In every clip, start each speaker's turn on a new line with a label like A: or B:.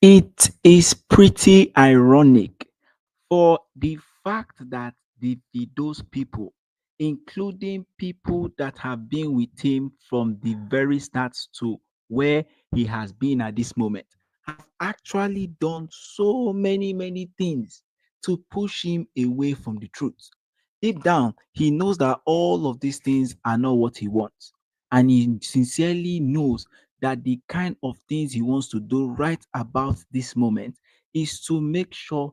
A: It is pretty ironic for the fact that those people, including people that have been with him from the very start to where he has been at this moment, have actually done so many things to push him away from the truth. Deep down, he knows that all of these things are not what he wants. And he sincerely knows that the kind of things he wants to do right about this moment is to make sure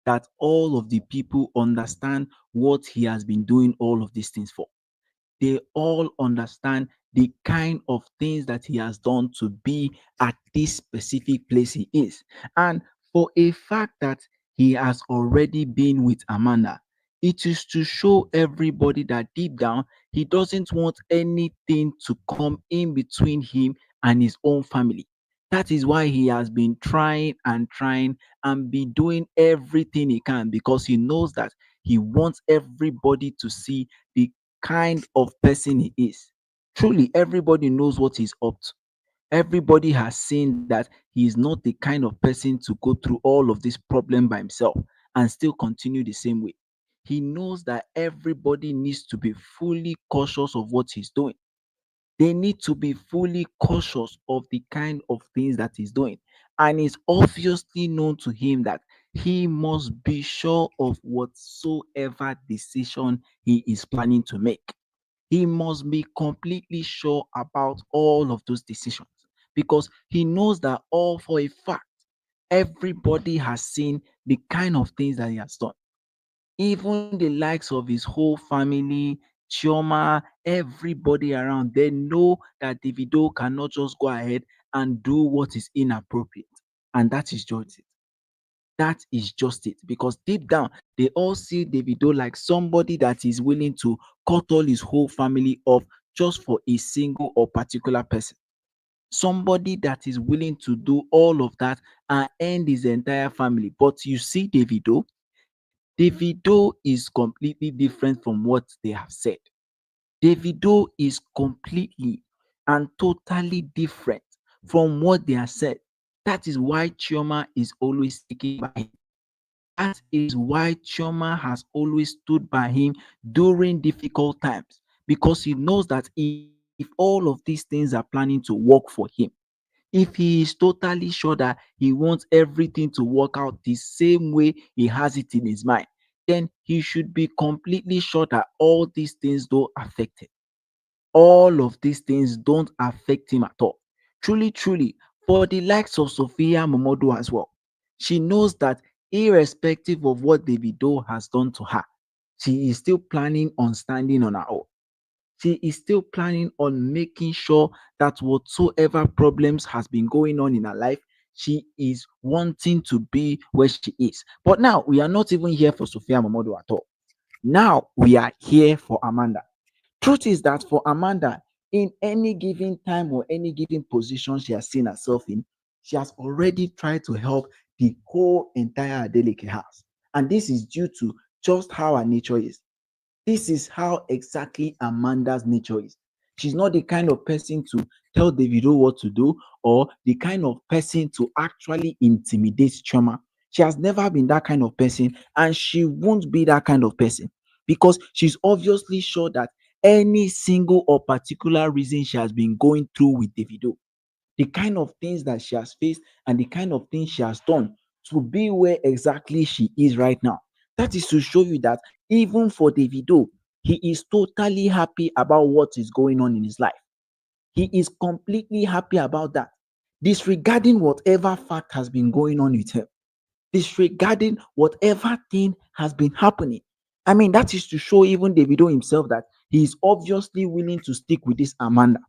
A: that all of the people understand what he has been doing all of these things for. They all understand the kind of things that he has done to be at this specific place he is. And for a fact that he has already been with Amanda, it is to show everybody that deep down he doesn't want anything to come in between him and his own family. That is why he has been trying and be doing everything he can, because he knows that he wants everybody to see the kind of person he is. Truly, everybody knows what he's up to. Everybody has seen that he is not the kind of person to go through all of this problem by himself and still continue the same way. He knows that everybody needs to be fully cautious of what he's doing. They need to be fully cautious of the kind of things that he's doing. And it's obviously known to him that he must be sure of whatsoever decision he is planning to make. He must be completely sure about all of those decisions, because he knows that all for a fact everybody has seen the kind of things that he has done. Even the likes of his whole family, Chioma, everybody around, they know that Davido cannot just go ahead and do what is inappropriate. And that is just it. That is just it. Because deep down, they all see Davido like somebody that is willing to cut all his whole family off just for a single or particular person. Somebody that is willing to do all of that and end his entire family. But you see, Davido is completely different from what they have said. Davido is completely and totally different from what they have said. That is why Chioma is always sticking by him. That is why Chioma has always stood by him during difficult times, because he knows that if all of these things are planning to work for him, if he is totally sure that he wants everything to work out the same way he has it in his mind, then he should be completely sure that all these things don't affect him. All of these things don't affect him at all. Truly, for the likes of Sophia Momodo as well, she knows that irrespective of what Davido has done to her, she is still planning on standing on her own. She is still planning on making sure that whatsoever problems has been going on in her life, she is wanting to be where she is. But now we are not even here for Sophia Momodo at all. Now we are here for Amanda. Truth is that for Amanda, in any given time or any given position she has seen herself in, she has already tried to help the whole entire Adeleke house. And this is due to just how her nature is. This is how exactly Amanda's nature is. She's not the kind of person to tell Davido what to do, or the kind of person to actually intimidate Choma. She has never been that kind of person, and she won't be that kind of person, because she's obviously sure that any single or particular reason she has been going through with Davido, the kind of things that she has faced and the kind of things she has done to be where exactly she is right now. That is to show you that even for Davido, he is totally happy about what is going on in his life. He is completely happy about that, disregarding whatever fact has been going on with him, disregarding whatever thing has been happening. I mean, that is to show even Davido himself that he is obviously willing to stick with this Amanda.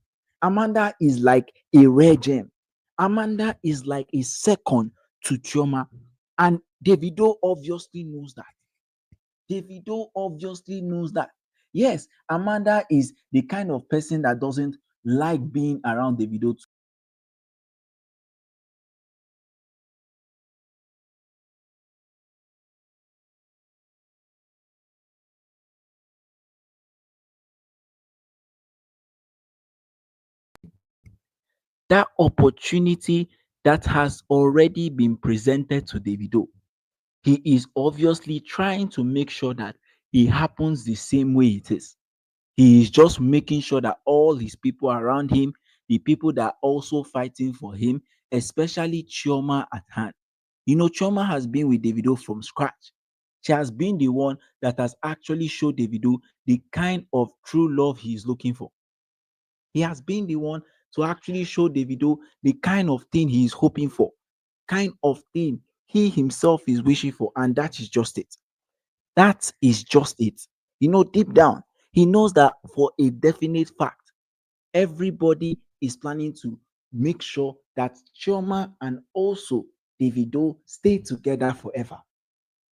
A: Amanda is like a rare gem. Amanda is like a second to Chioma. And Davido obviously knows that. Davido obviously knows that. Yes, Amanda is the kind of person that doesn't like being around Davido. That opportunity that has already been presented to Davido. He is obviously trying to make sure that it happens the same way it is. He is just making sure that all his people around him, the people that are also fighting for him, especially Chioma at hand. Chioma has been with Davido from scratch. She has been the one that has actually showed Davido the kind of true love he is looking for. He has been the one to actually show Davido the kind of thing he is hoping for, kind of thing he himself is wishing for, and that is just it. That is just it. Deep down, he knows that for a definite fact, everybody is planning to make sure that Chioma and also Davido stay together forever.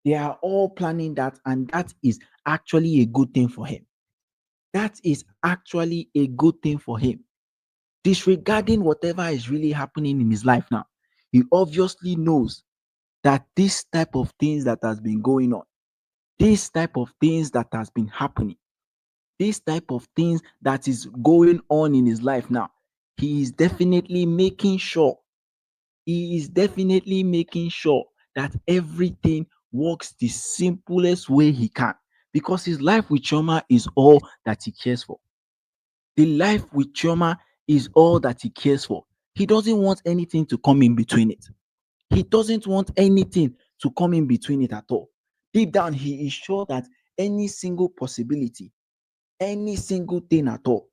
A: They are all planning that, and that is actually a good thing for him. That is actually a good thing for him. Disregarding whatever is really happening in his life now, he obviously knows that this type of things that has been going on, this type of things that has been happening, this type of things that is going on in his life now, he is definitely making sure, that everything works the simplest way he can, because his life with Choma is all that he cares for. The life with Choma is all that he cares for. He doesn't want anything to come in between it. He doesn't want anything to come in between it at all. Deep down, he is sure that any single possibility, any single thing at all,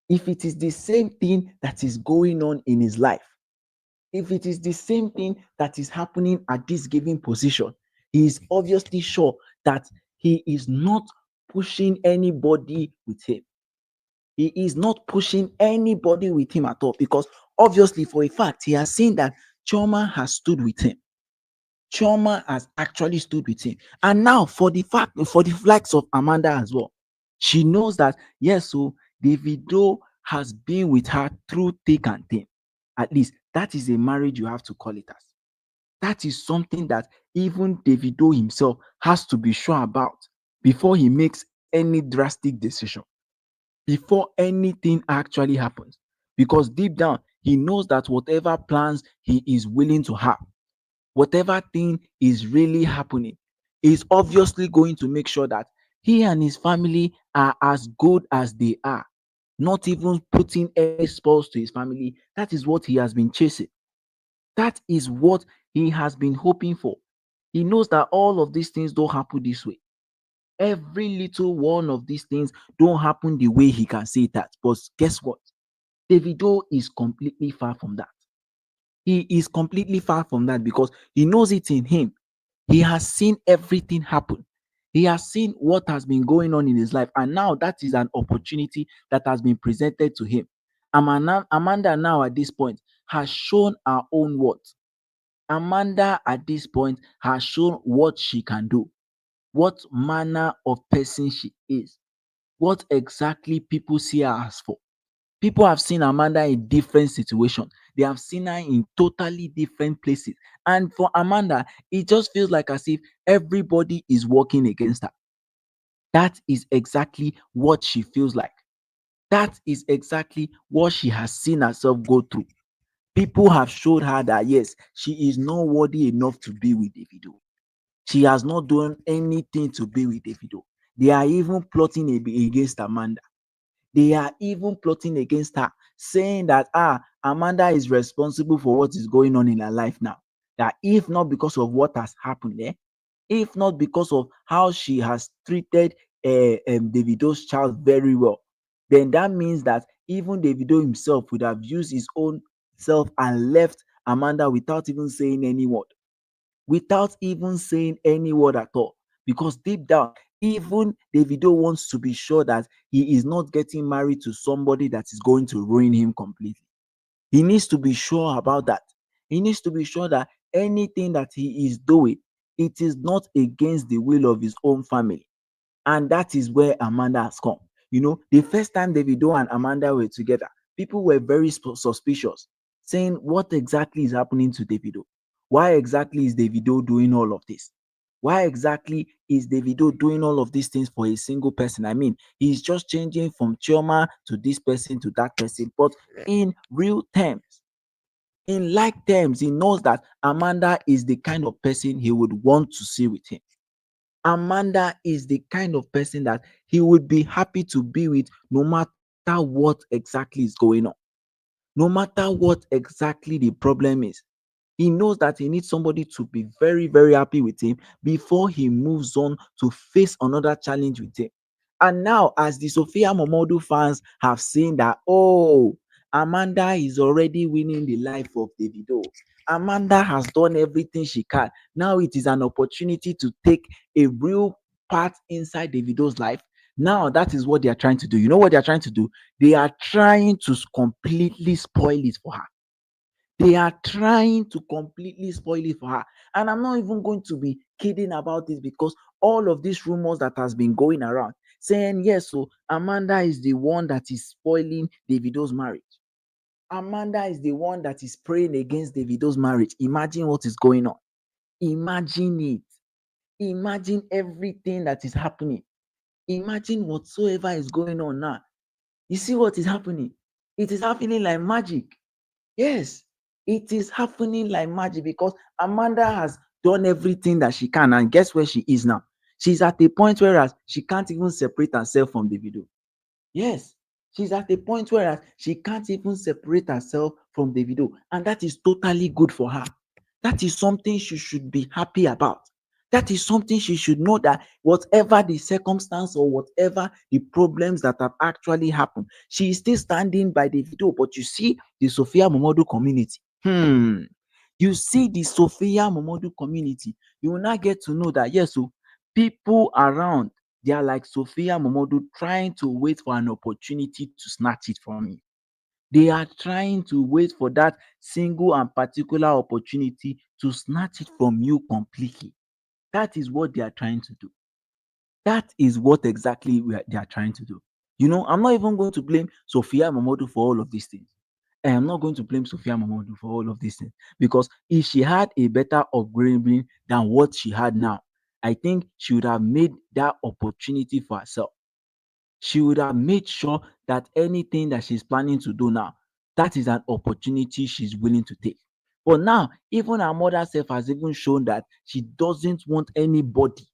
A: if it is the same thing that is going on in his life, if it is the same thing that is happening at this given position, he is obviously sure that he is not pushing anybody with him. He is not pushing anybody with him at all, because obviously, for a fact, he has seen that Choma has stood with him. Choma has actually stood with him. And now, for the flags of Amanda as well, she knows that yes, so Davido has been with her through thick and thin. At least that is a marriage you have to call it as. That is something that even Davido himself has to be sure about before he makes any drastic decision, before anything actually happens. Because deep down, he knows that whatever plans he is willing to have, whatever thing is really happening, is obviously going to make sure that he and his family are as good as they are, not even putting any spoils to his family. That is what he has been chasing. That is what he has been hoping for. He knows that all of these things don't happen this way. Every little one of these things don't happen the way he can say that. But guess what? Davido is completely far from that. He is completely far from that, because he knows it in him. He has seen everything happen. He has seen what has been going on in his life, and now that is an opportunity that has been presented to him. Amanda now at this point has shown her own worth. Amanda at this point has shown what she can do, what manner of person she is, what exactly people see her as for. People have seen Amanda in different situations. They have seen her in totally different places. And for Amanda, it just feels like as if everybody is working against her. That is exactly what she feels like. That is exactly what she has seen herself go through. People have showed her that yes, she is not worthy enough to be with Davido. She has not done anything to be with Davido. They are even plotting against Amanda. They are even plotting against her, saying that Amanda is responsible for what is going on in her life now. That if not because of what has happened there, if not because of how she has treated Davido's child very well, then that means that even Davido himself would have used his own self and left Amanda without even saying any word, at all. Because deep down, even Davido wants to be sure that he is not getting married to somebody that is going to ruin him completely. He needs to be sure about that. He needs to be sure that anything that he is doing, it is not against the will of his own family. And that is where Amanda has come. The first time Davido and Amanda were together, people were very suspicious, saying, what exactly is happening to Davido? Why exactly is Davido doing all of this? Why exactly is Davido doing all of these things for a single person? I mean, he's just changing from Chioma to this person to that person. But in real terms, In like terms, he knows that Amanda is the kind of person he would want to see with him. Amanda is the kind of person that he would be happy to be with no matter what exactly is going on, no matter what exactly the problem is. He knows that he needs somebody to be very, very happy with him before he moves on to face another challenge with him. And now, as the Sophia Momodu fans have seen that, oh, Amanda is already winning the life of Davido. Amanda has done everything she can. Now it is an opportunity to take a real part inside Davido's life. Now that is what they are trying to do. You know what they are trying to do? They are trying to completely spoil it for her. They are trying to completely spoil it for her. And I'm not even going to be kidding about this, because all of these rumors that has been going around saying, yes, so Amanda is the one that is spoiling Davido's marriage. Amanda is the one that is praying against Davido's marriage. Imagine what is going on. Imagine it. Imagine everything that is happening. Imagine whatsoever is going on now. You see what is happening? It is happening like magic. Yes, it is happening like magic, because Amanda has done everything that she can, and guess where she is now? She's at a point where she can't even separate herself from the video. Yes, she's at a point where she can't even separate herself from the video, and that is totally good for her. That is something she should be happy about. That is something she should know, that whatever the circumstance or whatever the problems that have actually happened, she is still standing by the video. But you see, the Sophia Momodu community, you see the Sophia Momodu community, you will not get to know that, yes, so people around, they are like Sophia Momodu, trying to wait for an opportunity to snatch it from you. They are trying to wait for that single and particular opportunity to snatch it from you completely. That is what they are trying to do. That is what exactly they are trying to do. You know, I'm not even going to blame Sophia Momodu for all of these things. I am not going to blame Sophia Momodu for all of these things, because if she had a better upbringing than what she had now, I think she would have made that opportunity for herself. She would have made sure that anything that she's planning to do now, that is an opportunity she's willing to take. But now, even her mother self has even shown that she doesn't want anybody.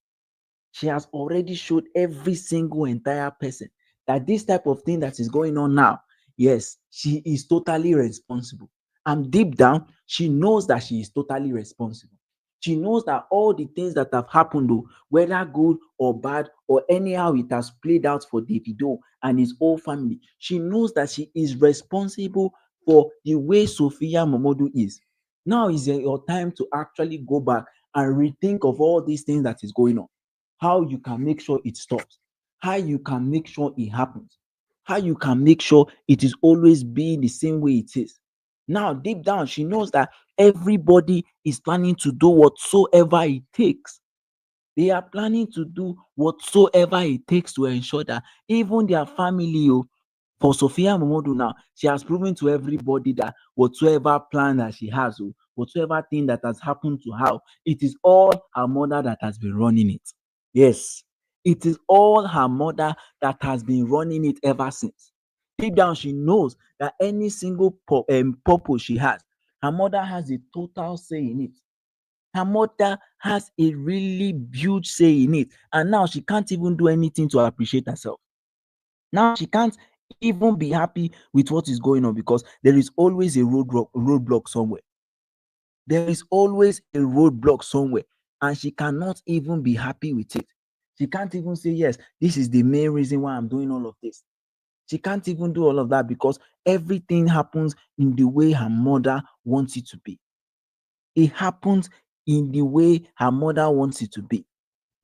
A: She has already showed every single entire person that this type of thing that is going on now, yes, she is totally responsible. And deep down, she knows that she is totally responsible. She knows that all the things that have happened, though, whether good or bad or anyhow it has played out for Davido and his whole family, she knows that she is responsible for the way Sophia Momodu is. Now is your time to actually go back and rethink of all these things that is going on. How you can make sure it stops, how you can make sure it happens, how you can make sure it is always being the same way it is. Now, deep down, she knows that everybody is planning to do whatsoever it takes. They are planning to do whatsoever it takes to ensure that even their family, oh, for Sophia Momodu now, she has proven to everybody that whatsoever plan that she has, oh, whatsoever thing that has happened to her, it is all her mother that has been running it. Yes, it is all her mother that has been running it ever since. Deep down, she knows that any single purpose she has, her mother has a total say in it. Her mother has a really huge say in it. And now she can't even do anything to appreciate herself. Now she can't even be happy with what is going on, because there is always a roadblock somewhere. There is always a roadblock somewhere, and she cannot even be happy with it. She can't even say, yes, this is the main reason why I'm doing all of this. She can't even do all of that, because everything happens in the way her mother wants it to be. It happens in the way her mother wants it to be.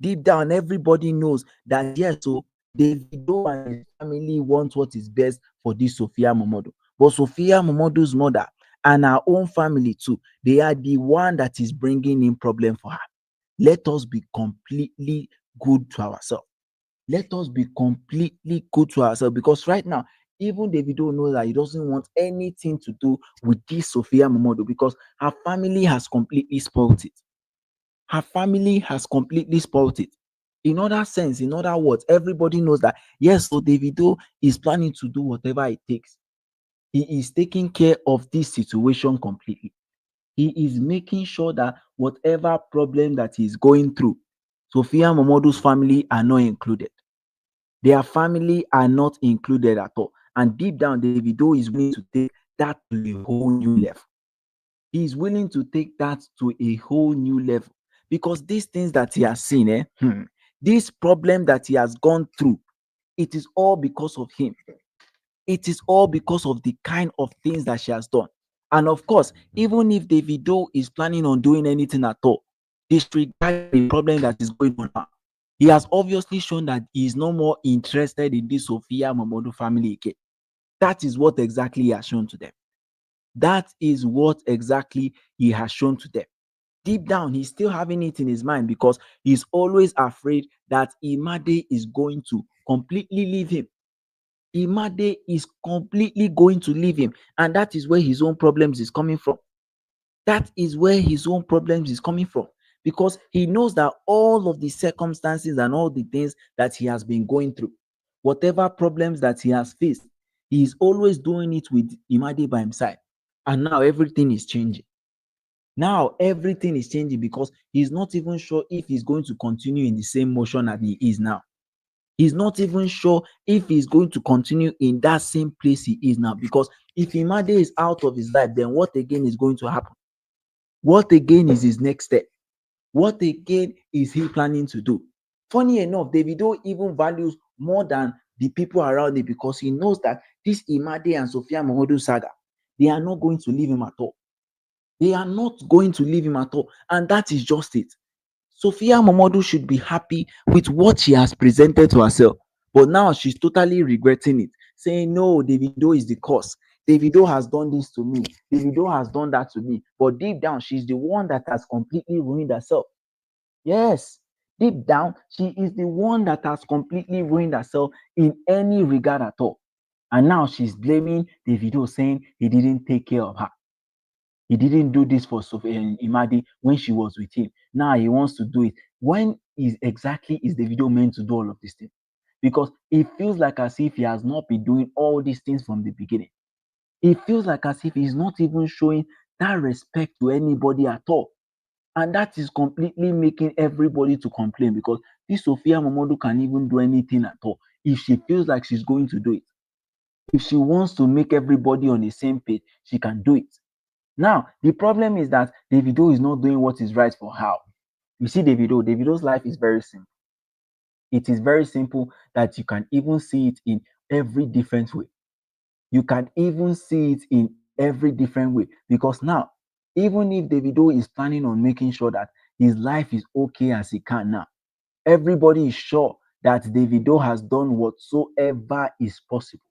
A: Deep down, everybody knows that, yes, so Davido and his family want what is best for this Sophia Momodu. But Sophia Momodu's mother and her own family too, they are the one that is bringing in problem for her. Let us be completely good to ourselves. Let us be completely good to ourselves, because right now, even Davido knows that he doesn't want anything to do with this Sophia Momodu, because her family has completely spoiled it. Her family has completely spoiled it. In other sense, in other words, everybody knows that, yes, so Davido is planning to do whatever it takes. He is taking care of this situation completely. He is making sure that whatever problem that he is going through, Sophia Momodu's family are not included. Their family are not included at all. And deep down, Davido is willing to take that to a whole new level. He is willing to take that to a whole new level because these things that he has seen, this problem that he has gone through, it is all because of him. It is all because of the kind of things that she has done. And of course, even if Davido is planning on doing anything at all, disregarding the problem that is going on now, he has obviously shown that he is no more interested in this Sophia Momodu family again. That is what exactly he has shown to them. That is what exactly he has shown to them. Deep down, he's still having it in his mind because he's always afraid that Imade is going to completely leave him. Imade is completely going to leave him, and that is where his own problems is coming from. That is where his own problems is coming from because he knows that all of the circumstances and all the things that he has been going through, whatever problems that he has faced, he is always doing it with Imade by his side. And now everything is changing. Now everything is changing because he's not even sure if he's going to continue in the same motion that he is now. He's not even sure if he's going to continue in that same place he is now. Because if Imade is out of his life, then what again is going to happen? What again is his next step? What again is he planning to do? Funny enough, Davido even values more than the people around him because he knows that this Imade and Sophia Momodu saga, they are not going to leave him at all. They are not going to leave him at all. And that is just it. Sophia Momodu should be happy with what she has presented to herself. But now she's totally regretting it, saying, no, Davido is the cause. Davido has done this to me. Davido has done that to me. But deep down, she's the one that has completely ruined herself. Yes, deep down, she is the one that has completely ruined herself in any regard at all. And now she's blaming Davido, saying he didn't take care of her. He didn't do this for Sophia Imadi when she was with him. Now he wants to do it. When is exactly is the video meant to do all of these things? Because it feels like as if he has not been doing all these things from the beginning. It feels like as if he's not even showing that respect to anybody at all. And that is completely making everybody to complain because this Sophia Momodu can even do anything at all if she feels like she's going to do it. If she wants to make everybody on the same page, she can do it. Now, the problem is that Davido is not doing what is right for her. You see, Davido's life is very simple. It is very simple that you can even see it in every different way. You can even see it in every different way because now, even if Davido is planning on making sure that his life is okay as he can now, everybody is sure that Davido has done whatsoever is possible.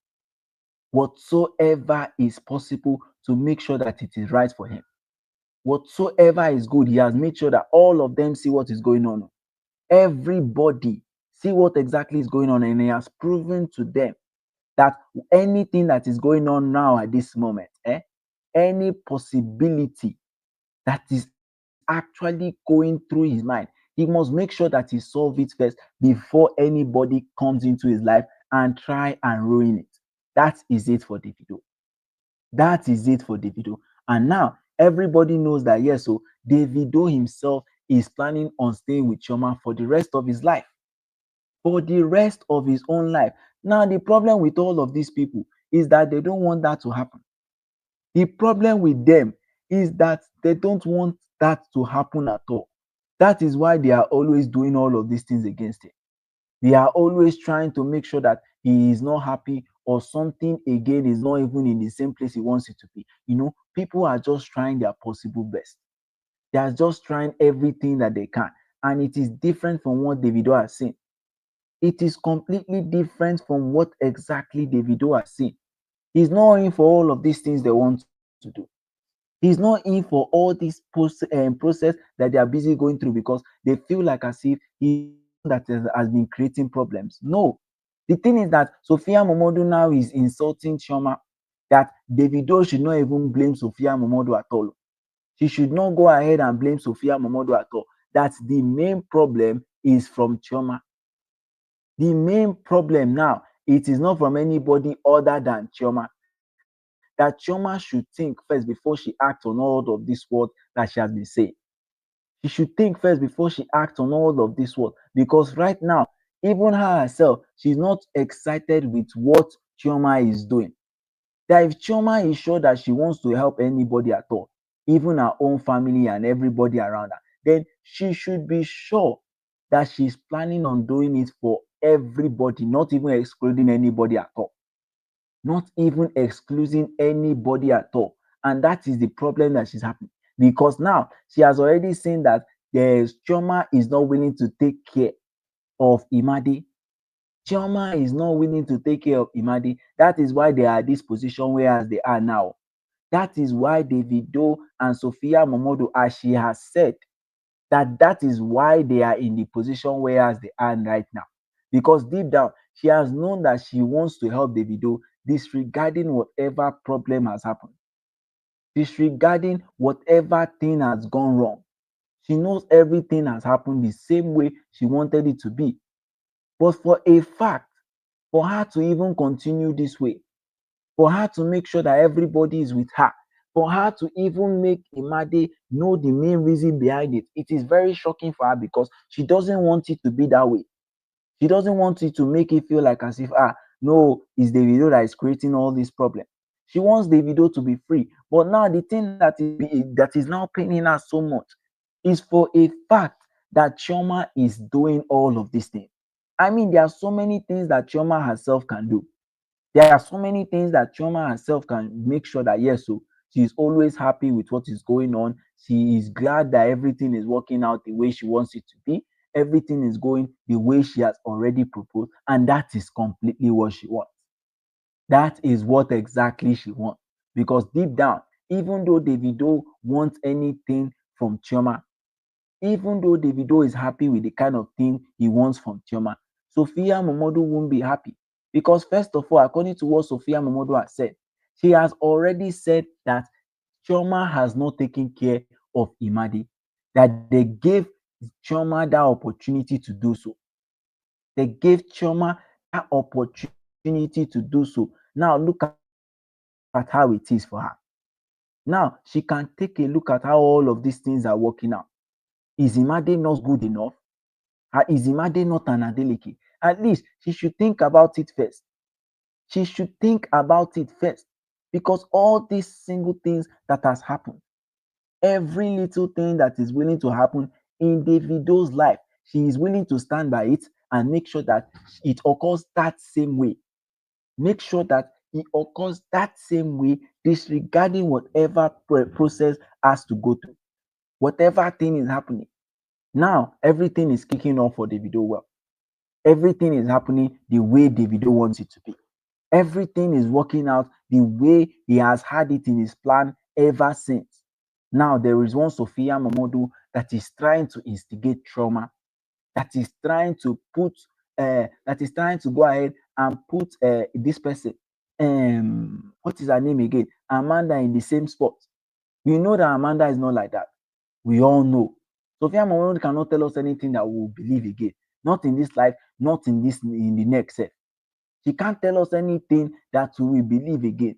A: Whatsoever is possible to make sure that it is right for him. Whatsoever is good, he has made sure that all of them see what is going on. Everybody see what exactly is going on, and he has proven to them that anything that is going on now at this moment, any possibility that is actually going through his mind, he must make sure that he solve it first before anybody comes into his life and try and ruin it. That is it for Davido. That is it for Davido. And now everybody knows that yes, so Davido himself is planning on staying with Chioma for the rest of his life. For the rest of his own life. Now, the problem with all of these people is that they don't want that to happen. The problem with them is that they don't want that to happen at all. That is why they are always doing all of these things against him. They are always trying to make sure that he is not happy or something again is not even in the same place he wants it to be. People are just trying their possible best. They are just trying everything that they can. And it is different from what Davido has seen. It is completely different from what exactly Davido has seen. He's not in for all of these things they want to do. He's not in for all this process that they are busy going through because they feel like as if he's the one that has been creating problems. No. The thing is that Sophia Momodu now is insulting Chioma that Davido should not even blame Sophia Momodu at all. She should not go ahead and blame Sophia Momodu at all. That the main problem is from Chioma. The main problem now, it is not from anybody other than Chioma. That that Chioma should think first before she acts on all of this word that she has been saying. She should think first before she acts on all of this word. Because right now, even her herself, she's not excited with what Chioma is doing. That if Chioma is sure that she wants to help anybody at all, even her own family and everybody around her, then she should be sure that she's planning on doing it for everybody, not even excluding anybody at all. Not even excluding anybody at all. And that is the problem that she's having. Because now she has already seen that there's Chioma is not willing to take care of Imadi. Chioma is not willing to take care of Imadi. That is why they are at this position whereas they are now. That is why Davido and Sophia Momodu, as she has said, that is why they are in the position whereas they are right now. Because deep down, she has known that she wants to help Davido, disregarding whatever problem has happened, disregarding whatever thing has gone wrong. She knows everything has happened the same way she wanted it to be. But for a fact, for her to even continue this way, for her to make sure that everybody is with her, for her to even make Imade know the main reason behind it, it is very shocking for her because she doesn't want it to be that way. She doesn't want it to make it feel like as if, no, it's Davido that is creating all this problem. She wants Davido to be free. But now the thing that is now paining her so much is for a fact that Chioma is doing all of these things. I mean, there are so many things that Chioma herself can do. There are so many things that Chioma herself can make sure that yes, so she is always happy with what is going on. She is glad that everything is working out the way she wants it to be. Everything is going the way she has already proposed, and that is completely what she wants. That is what exactly she wants. Because deep down, even though Davido wants anything from Chioma, even though Davido is happy with the kind of thing he wants from Chioma, Sophia Momodu won't be happy. Because first of all, according to what Sophia Momodu has said, she has already said that Chioma has not taken care of Imadi, that they gave Chioma that opportunity to do so. They gave Chioma that opportunity to do so. Now look at how it is for her. Now she can take a look at how all of these things are working out. Is Imade not good enough? Is Imade not an Adeleke? At least she should think about it first. She should think about it first. Because all these single things that has happened, every little thing that is willing to happen in Davido's life, she is willing to stand by it and make sure that it occurs that same way. Make sure that it occurs that same way, disregarding whatever process has to go through, whatever thing is happening. Now, everything is kicking off for Davido well. Everything is happening the way Davido wants it to be. Everything is working out the way he has had it in his plan ever since. Now, there is one Sophia Momodu that is trying to instigate trauma, that is trying to that is trying to go ahead and put this person, what is her name again? Amanda in the same spot. We know that Amanda is not like that. We all know. Sophia Momodu cannot tell us anything that we will believe again. Not in this life, not in the next set. She can't tell us anything that we will believe again.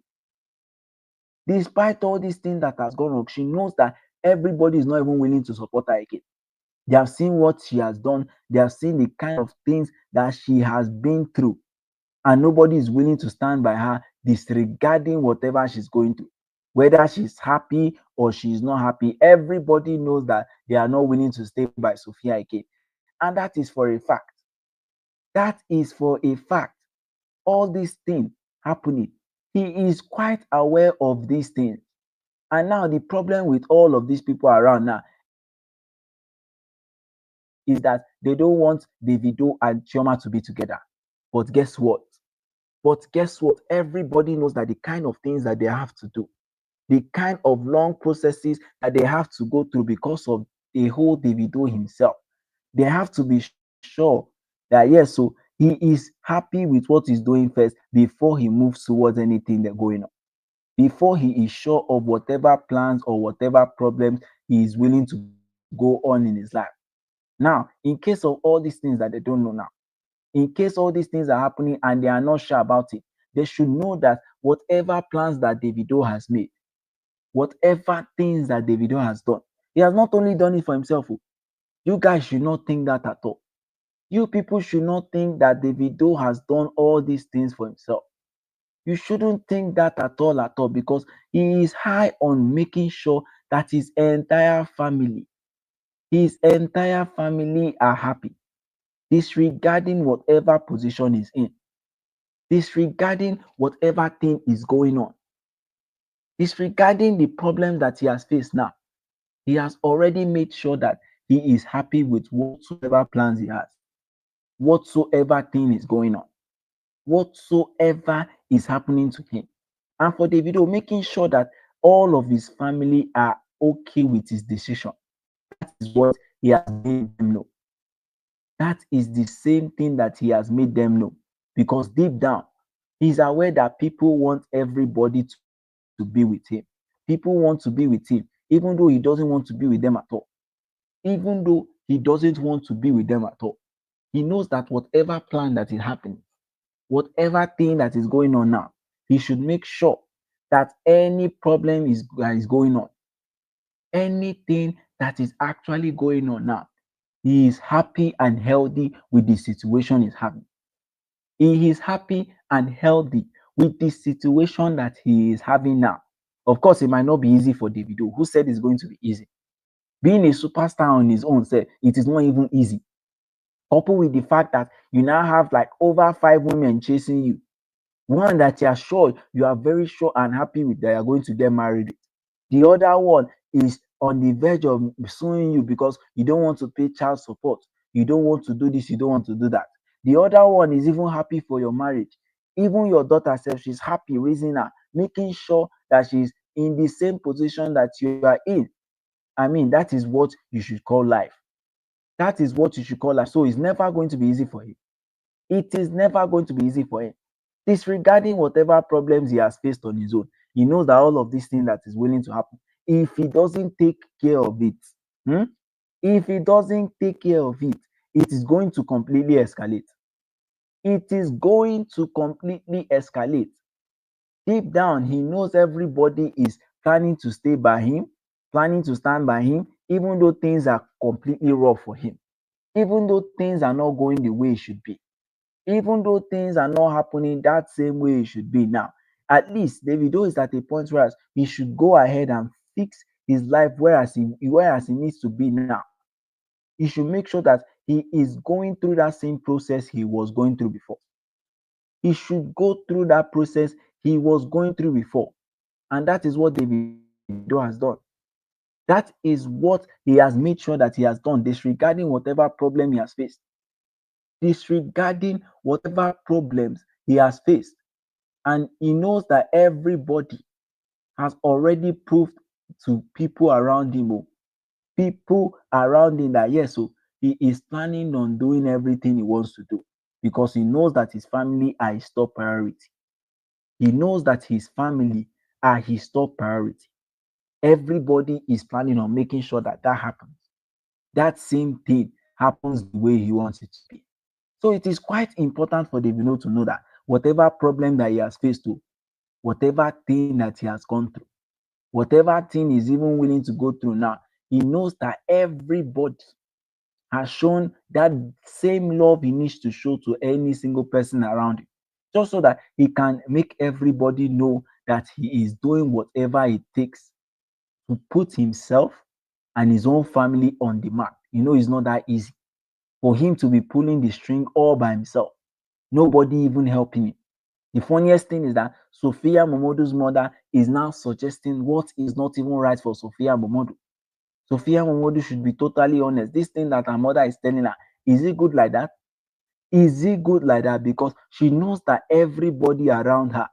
A: Despite all these things that has gone wrong, she knows that everybody is not even willing to support her again. They have seen what she has done. They have seen the kind of things that she has been through. And nobody is willing to stand by her, disregarding whatever she's going through. Whether she's happy or she's not happy, everybody knows that they are not willing to stay by Sophia again. And that is for a fact. That is for a fact. All these things happening. He is quite aware of these things. And now the problem with all of these people around now is that they don't want Davido and Chioma to be together. But guess what? But guess what? Everybody knows that the kind of things that they have to do, the kind of long processes that they have to go through because of the whole Davido himself. They have to be sure that yes, so he is happy with what he's doing first before he moves towards anything that's going on. Before he is sure of whatever plans or whatever problems he is willing to go on in his life. Now, in case of all these things that they don't know now, in case all these things are happening and they are not sure about it, they should know that whatever plans that Davido has made, whatever things that Davido has done, he has not only done it for himself. Oh. You guys should not think that at all. You people should not think that Davido has done all these things for himself. You shouldn't think that at all, because he is high on making sure that his entire family are happy, disregarding whatever position he's in, disregarding whatever thing is going on, disregarding the problem that he has faced now. He has already made sure that he is happy with whatsoever plans he has, whatsoever thing is going on, whatsoever is happening to him. And for Davido, making sure that all of his family are okay with his decision. That is what he has made them know. That is the same thing that he has made them know. Because deep down, he's aware that people want everybody to be with him. People want to be with him, even though he doesn't want to be with them at all. Even though he doesn't want to be with them at all. He knows that whatever plan that is happening, whatever thing that is going on now, he should make sure that any problem that is going on, anything that is actually going on now, he is happy and healthy with the situation he's having. He is happy and healthy with the situation that he is having now. Of course, it might not be easy for Davido. Who said it's going to be easy? Being a superstar on his own, said it is not even easy. Coupled with the fact that you now have like over 5 women chasing you, one that you are very sure and happy with, that you are going to get married. The other one is on the verge of suing you because you don't want to pay child support. You don't want to do this, you don't want to do that. The other one is even happy for your marriage. Even your daughter self, she's happy raising her, making sure that she's in the same position that you are in. I mean, that is what you should call life. That is what you should call life. So it's never going to be easy for him. It is never going to be easy for him. Disregarding whatever problems he has faced on his own, he knows that all of these things that is willing to happen, if he doesn't take care of it, hmm, if he doesn't take care of it, it is going to completely escalate. It is going to completely escalate. Deep down, he knows everybody is planning to stay by him, planning to stand by him, even though things are completely rough for him, even though things are not going the way it should be, even though things are not happening that same way it should be now. At least Davido is at a point where he should go ahead and fix his life whereas he needs to be now. He should make sure that he is going through that same process he was going through before. He should go through that process he was going through before. And that is what Davido has done. That is what he has made sure that he has done, disregarding whatever problem he has faced. Disregarding whatever problems he has faced. And he knows that everybody has already proved to people around him, people around him, that yes, so he is planning on doing everything he wants to do, because he knows that his family are his top priority. He knows that his family are his top priority. Everybody is planning on making sure that that happens. That same thing happens the way he wants it to be. So it is quite important for Davido to know that whatever problem that he has faced to, whatever thing that he has gone through, whatever thing he's even willing to go through now, he knows that everybody has shown that same love he needs to show to any single person around him, just so that he can make everybody know that he is doing whatever it takes to put himself and his own family on the map. It's not that easy for him to be pulling the string all by himself, nobody even helping him. The funniest thing is that Sophia Momodu's mother is now suggesting what is not even right for Sophia Momodu. Sophia Momodu should be totally honest. This thing that her mother is telling her, is it good like that? Is it good like that? Because she knows that everybody around her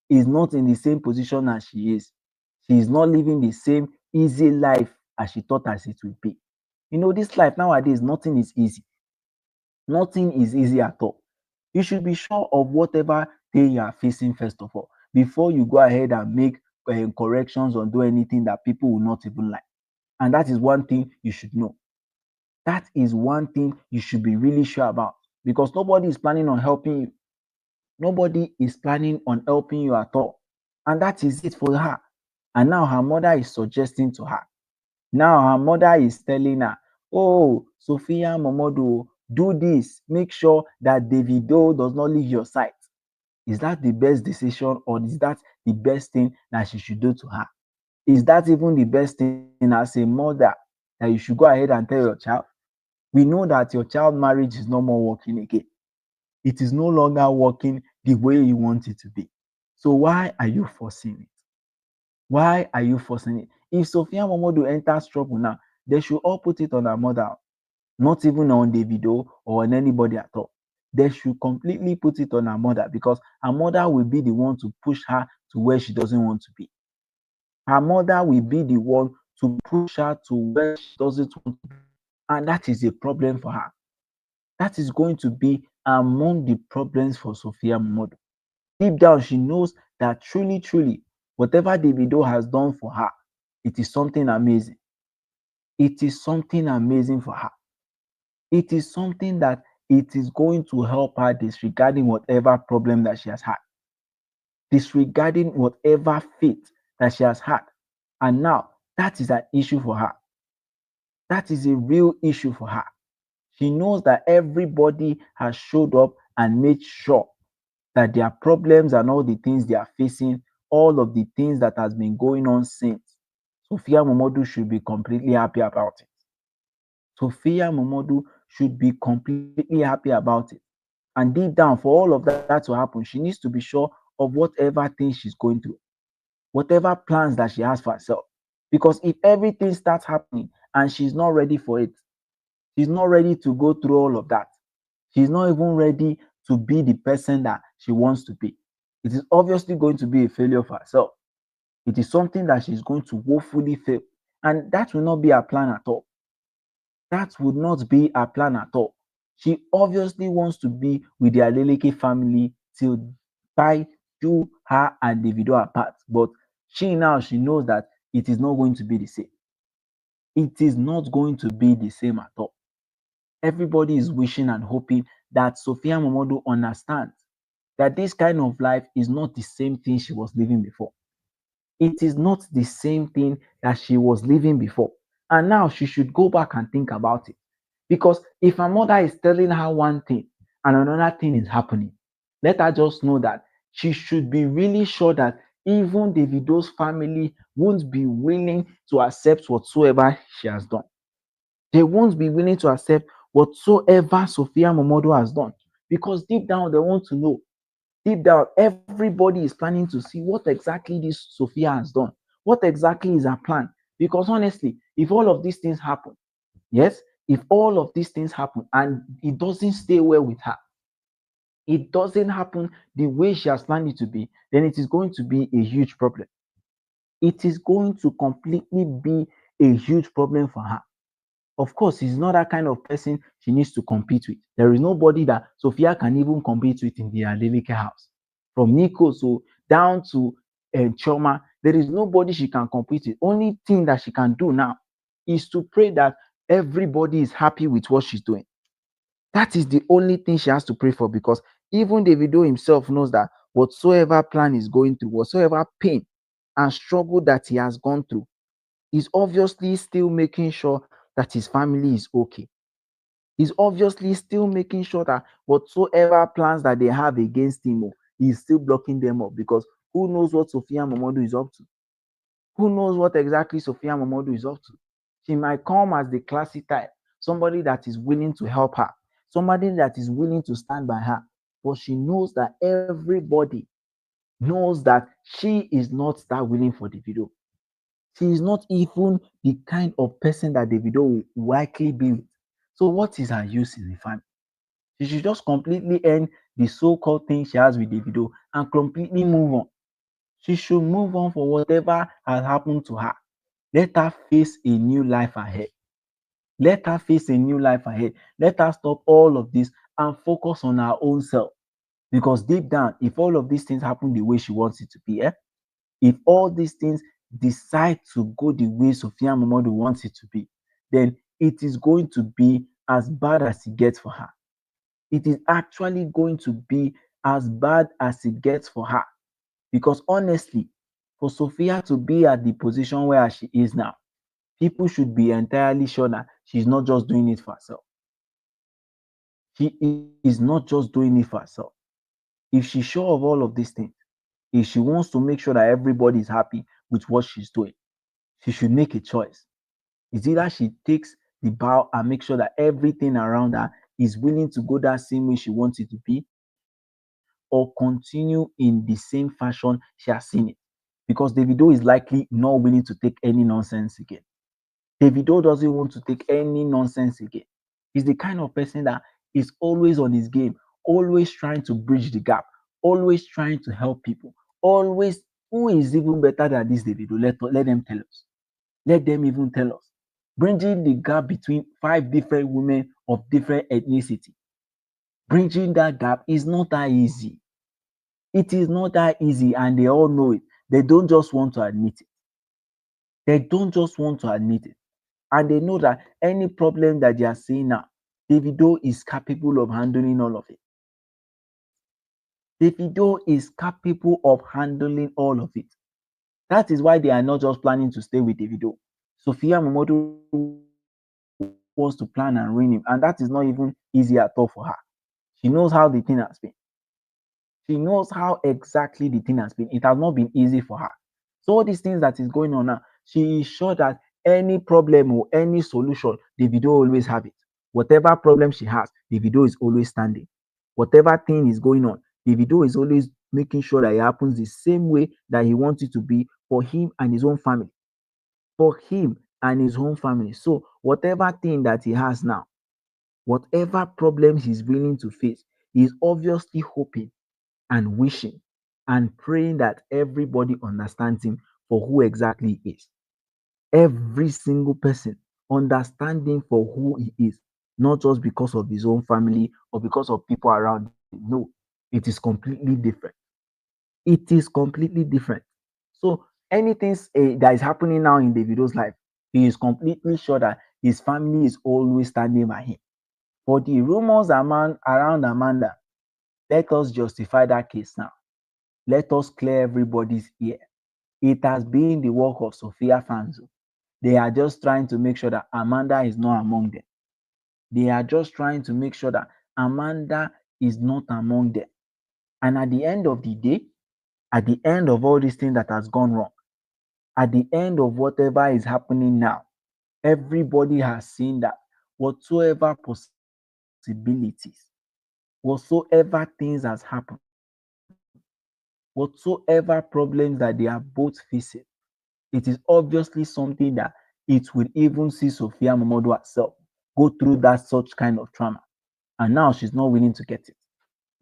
A: is not in the same position as she is. She is not living the same easy life as she thought as it would be. This life nowadays, nothing is easy. Nothing is easy at all. You should be sure of whatever thing you are facing first of all, before you go ahead and make corrections or do anything that people will not even like. And that is one thing you should know. That is one thing you should be really sure about, because nobody is planning on helping you. Nobody is planning on helping you at all. And that is it for her. And now her mother is suggesting to her. Now her mother is telling her, oh, Sophia Momodu, do this. Make sure that Davido does not leave your side. Is that the best decision, or is that the best thing that she should do to her? Is that even the best thing as a mother that you should go ahead and tell your child? We know that your child marriage is no more working again. It is no longer working the way you want it to be. So why are you forcing it? Why are you forcing it? If Sophia Momodu enters trouble now, they should all put it on her mother, not even on Davido or on anybody at all. They should completely put it on her mother, because her mother will be the one to push her to where she doesn't want to be. Her mother will be the one to push her to where she doesn't want to be. And that is a problem for her. That is going to be among the problems for Sophia Momodu. Deep down, she knows that truly, truly, whatever Davido has done for her, it is something amazing. It is something amazing for her. It is something that it is going to help her, disregarding whatever problem that she has had, disregarding whatever fate that she has had. And now that is an issue for her. That is a real issue for her. She knows that everybody has showed up and made sure that their problems and all the things they are facing, all of the things that has been going on since, Sophia Momodu should be completely happy about it. Sophia Momodu should be completely happy about it. And deep down, for all of that to happen, she needs to be sure of whatever thing she's going through, whatever plans that she has for herself. Because if everything starts happening and she's not ready for it, she's not ready to go through all of that, she's not even ready to be the person that she wants to be, it is obviously going to be a failure for herself. It is something that she's going to woefully fail. And that will not be her plan at all. That would not be her plan at all. She obviously wants to be with the Adeleke family till by do her and Davido apart. But she knows that it is not going to be the same. It is not going to be the same at all. Everybody is wishing and hoping that Sophia Momodu understands that this kind of life is not the same thing she was living before. It is not the same thing that she was living before. And now she should go back and think about it. Because if her mother is telling her one thing and another thing is happening, let her just know that she should be really sure that even Davido's family won't be willing to accept whatsoever she has done. They won't be willing to accept whatsoever Sophia Momodo has done, because deep down they want to know. Deep down, everybody is planning to see what exactly this Sophia has done. What exactly is her plan? Because honestly, if all of these things happen, yes, if all of these things happen and it doesn't stay well with her, it doesn't happen the way she has planned it to be, then it is going to be a huge problem. It is going to completely be a huge problem for her. Of course, he's not that kind of person she needs to compete with. There is nobody that Sophia can even compete with in the Adeleke house. From Nico so down to Chioma, there is nobody she can compete with. Only thing that she can do now is to pray that everybody is happy with what she's doing. That is the only thing she has to pray for, because even Davido himself knows that whatsoever plan is going through, whatsoever pain and struggle that he has gone through, is obviously still making sure that his family is okay. He's obviously still making sure that whatsoever plans that they have against him, he's still blocking them up, because who knows what Sophia Momodu is up to? Who knows what exactly Sophia Momodu is up to? She might come as the classy type, somebody that is willing to help her, somebody that is willing to stand by her. But she knows that everybody knows that she is not that willing for the video. She is not even the kind of person that Davido will likely be with. So what is her use in the family? She should just completely end the so-called thing she has with Davido and completely move on. She should move on for whatever has happened to her. Let her face a new life ahead. Let her face a new life ahead. Let her stop all of this and focus on her own self. Because deep down, if all of these things happen the way she wants it to be, if all these things decide to go the way Sophia Momodu wants it to be, then it is going to be as bad as it gets for her. It is actually going to be as bad as it gets for her. Because honestly, for Sophia to be at the position where she is now, people should be entirely sure that she's not just doing it for herself. She is not just doing it for herself. If she's sure of all of these things, if she wants to make sure that everybody is happy with what she's doing, she should make a choice. It's either she takes the bow and make sure that everything around her is willing to go that same way she wants it to be, or continue in the same fashion she has seen it. Because Davido is likely not willing to take any nonsense again. Davido doesn't want to take any nonsense again. He's the kind of person that is always on his game, always trying to bridge the gap, always trying to help people, always. Who is even better than this Davido? Let them tell us. Let them even tell us. Bridging the gap between five different women of different ethnicity. Bridging that gap is not that easy. It is not that easy, and they all know it. They don't just want to admit it. They don't just want to admit it. And they know that any problem that they are seeing now, Davido is capable of handling all of it. Davido is capable of handling all of it. That is why they are not just planning to stay with Davido. Sophia Momodu wants to plan and ruin him, and that is not even easy at all for her. She knows how the thing has been. She knows how exactly the thing has been. It has not been easy for her. So all these things that is going on now, she is sure that any problem or any solution, Davido always have it. Whatever problem she has, Davido is always standing. Whatever thing is going on, Davido is always making sure that it happens the same way that he wants it to be for him and his own family. For him and his own family. So whatever thing that he has now, whatever problems he's willing to face, he's obviously hoping and wishing and praying that everybody understands him for who exactly he is. Every single person understand him for who he is, not just because of his own family or because of people around him. No, it is completely different. It is completely different. So anything that is happening now in Davido's life, he is completely sure that his family is always standing by him. For the rumors around Amanda, let us justify that case now. Let us clear everybody's ear. It has been the work of Sophia fans. They are just trying to make sure that Amanda is not among them. They are just trying to make sure that Amanda is not among them. And at the end of the day, at the end of all these things that has gone wrong, at the end of whatever is happening now, everybody has seen that whatsoever possibilities, whatsoever things has happened, whatsoever problems that they are both facing, it is obviously something that it will even see Sophia Momodu herself go through that such kind of trauma. And now she's not willing to get it.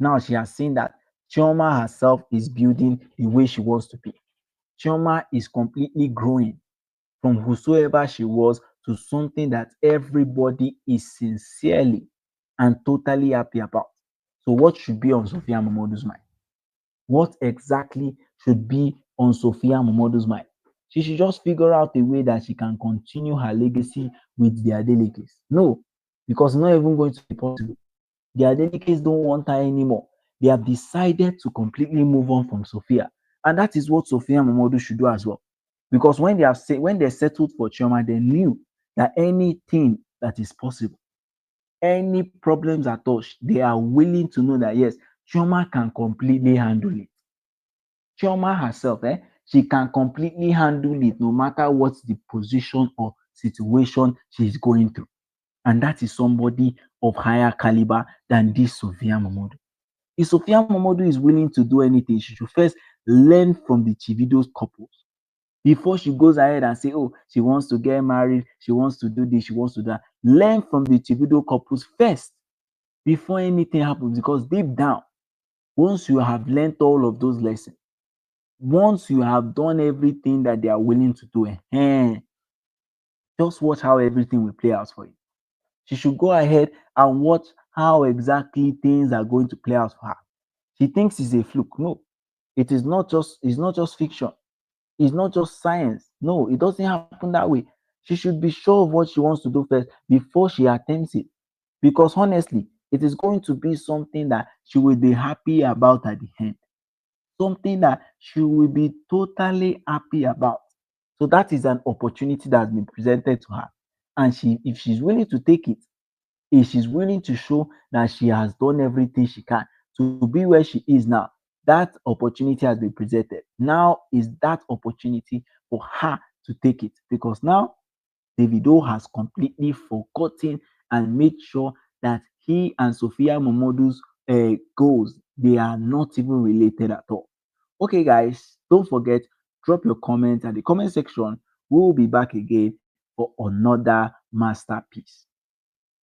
A: Now she has seen that Chioma herself is building the way she wants to be. Chioma is completely growing from whosoever she was to something that everybody is sincerely and totally happy about. So, what should be on Sophia Momodu's mind? What exactly should be on Sophia Momodu's mind? She should just figure out a way that she can continue her legacy with the Adelekes. No, because it's not even going to be possible. The Adelekes don't want her anymore. They have decided to completely move on from Sophia. And that is what Sophia Momodu should do as well. Because when they settled for Chioma, they knew that anything that is possible, any problems at all, they are willing to know that yes, Chioma can completely handle it. Chioma herself, she can completely handle it no matter what the position or situation she is going through. And that is somebody of higher caliber than this Sophia Momodu. If Sophia Momodu is willing to do anything, she should first learn from the Chivido's couples before she goes ahead and say, oh, she wants to get married, she wants to do this, she wants to do that. Learn from the Chivido couples first before anything happens, because deep down, once you have learned all of those lessons, once you have done everything that they are willing to do, just watch how everything will play out for you. She should go ahead and watch how exactly things are going to play out for her. She thinks it's a fluke. No, it's not just fiction. It's not just science. No, it doesn't happen that way. She should be sure of what she wants to do first before she attempts it. Because honestly, It is going to be something that she will be happy about at the end, something that she will be totally happy about. So that is an opportunity that has been presented to her. And if she's willing to take it, if she's willing to show that she has done everything she can to be where she is now, that opportunity has been presented. Now is that opportunity for her to take it, because now Davido has completely forgotten and made sure that he and Sophia Momodu's goals, they are not even related at all. Okay, guys, don't forget, drop your comments at the comment section. We will be back again for another masterpiece.